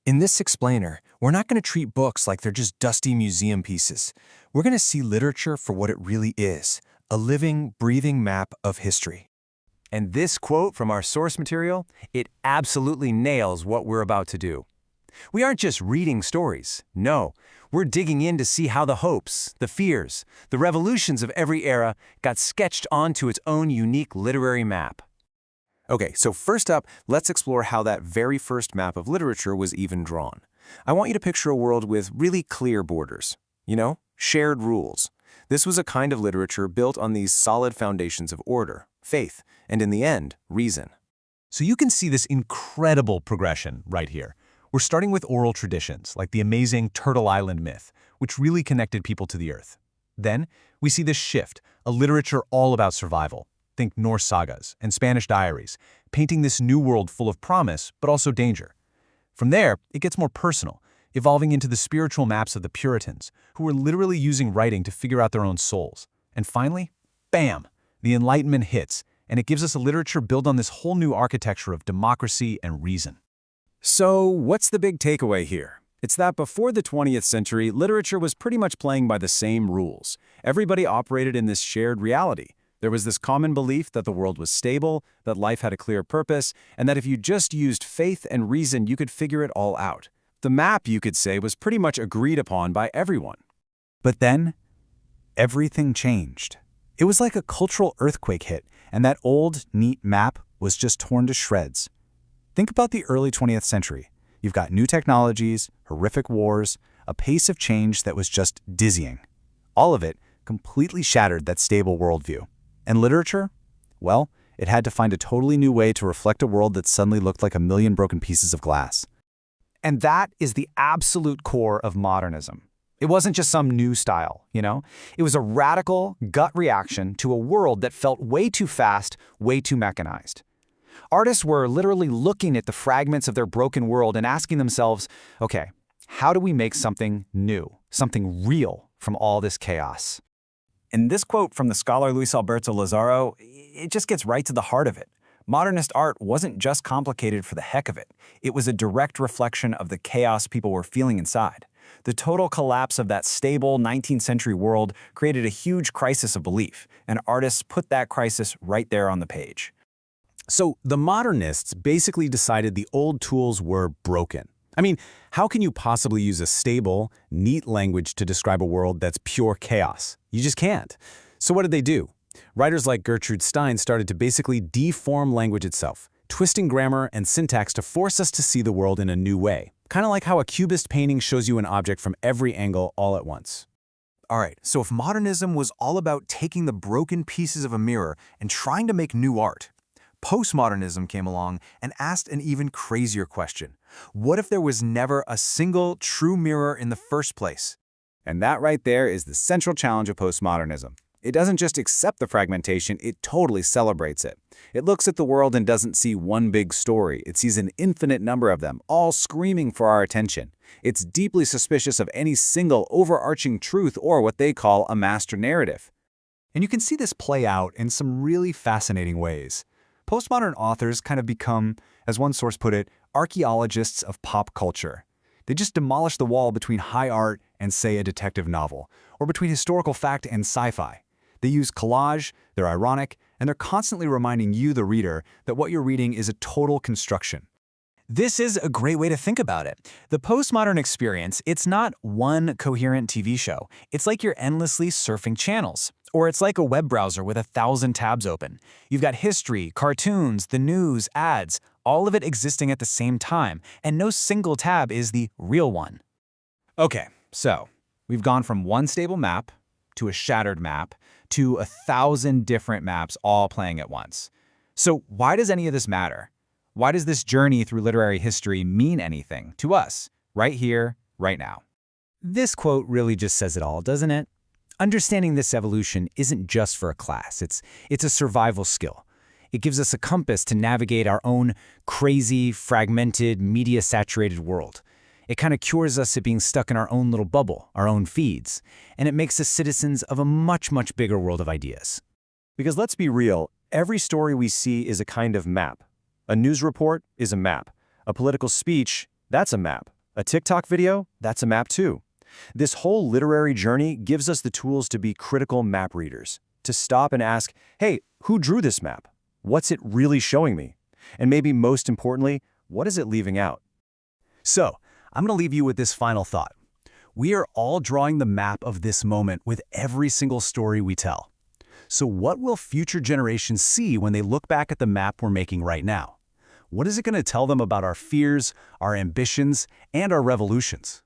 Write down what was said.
In this explainer, we're not going to treat books like they're just dusty museum pieces. We're going to see literature for what it really is, a living, breathing map of history. And this quote from our source material, it absolutely nails what we're about to do. We aren't just reading stories. No, we're digging in to see how the hopes, the fears, the revolutions of every era got sketched onto its own unique literary map. Okay, so first up, let's explore how that very first map of literature was even drawn. I want you to picture a world with really clear borders. You know, shared rules. This was a kind of literature built on these solid foundations of order, faith, and in the end, reason. So you can see this incredible progression right here. We're starting with oral traditions, like the amazing Turtle Island myth, which really connected people to the earth. Then, we see this shift, a literature all about survival. Think Norse sagas and Spanish diaries, painting this new world full of promise, but also danger. From there, it gets more personal, evolving into the spiritual maps of the Puritans, who were literally using writing to figure out their own souls. And finally, bam! The Enlightenment hits, and it gives us a literature built on this whole new architecture of democracy and reason. So, what's the big takeaway here? It's that before the 20th century, literature was pretty much playing by the same rules. Everybody operated in this shared reality. There was this common belief that the world was stable, that life had a clear purpose, and that if you just used faith and reason, you could figure it all out. The map, you could say, was pretty much agreed upon by everyone. But then, everything changed. It was like a cultural earthquake hit, and that old, neat map was just torn to shreds. Think about the early 20th century. You've got new technologies, horrific wars, a pace of change that was just dizzying. All of it completely shattered that stable worldview. And literature? Well, it had to find a totally new way to reflect a world that suddenly looked like a million broken pieces of glass. And that is the absolute core of modernism. It wasn't just some new style, you know? It was a radical gut reaction to a world that felt way too fast, way too mechanized. Artists were literally looking at the fragments of their broken world and asking themselves, okay, how do we make something new, something real from all this chaos? And this quote from the scholar Luis Alberto Lazaro, it just gets right to the heart of it. Modernist art wasn't just complicated for the heck of it. It was a direct reflection of the chaos people were feeling inside. The total collapse of that stable 19th century world created a huge crisis of belief, and artists put that crisis right there on the page. So the modernists basically decided the old tools were broken. I mean, how can you possibly use a stable, neat language to describe a world that's pure chaos? You just can't. So what did they do? Writers like Gertrude Stein started to basically deform language itself, twisting grammar and syntax to force us to see the world in a new way. Kind of like how a cubist painting shows you an object from every angle all at once. All right, so if modernism was all about taking the broken pieces of a mirror and trying to make new art, postmodernism came along and asked an even crazier question. What if there was never a single true mirror in the first place? And that right there is the central challenge of postmodernism. It doesn't just accept the fragmentation, it totally celebrates it. It looks at the world and doesn't see one big story. It sees an infinite number of them, all screaming for our attention. It's deeply suspicious of any single overarching truth or what they call a master narrative. And you can see this play out in some really fascinating ways. Postmodern authors kind of become, as one source put it, archaeologists of pop culture. They just demolish the wall between high art and, say, a detective novel, or between historical fact and sci-fi. They use collage, they're ironic, and they're constantly reminding you, the reader, that what you're reading is a total construction. This is a great way to think about it. The postmodern experience, it's not one coherent TV show. It's like you're endlessly surfing channels. Or it's like a web browser with 1,000 tabs open. You've got history, cartoons, the news, ads, all of it existing at the same time, and no single tab is the real one. Okay, so we've gone from one stable map to a shattered map to 1,000 different maps all playing at once. So why does any of this matter? Why does this journey through literary history mean anything to us, right here, right now? This quote really just says it all, doesn't it? Understanding this evolution isn't just for a class, it's a survival skill. It gives us a compass to navigate our own crazy, fragmented, media-saturated world. It kind of cures us at being stuck in our own little bubble, our own feeds, and it makes us citizens of a much, much bigger world of ideas. Because let's be real, every story we see is a kind of map. A news report is a map. A political speech, that's a map. A TikTok video? That's a map too. This whole literary journey gives us the tools to be critical map readers, to stop and ask, hey, who drew this map? What's it really showing me? And maybe most importantly, what is it leaving out? So, I'm going to leave you with this final thought. We are all drawing the map of this moment with every single story we tell. So what will future generations see when they look back at the map we're making right now? What is it going to tell them about our fears, our ambitions, and our revolutions?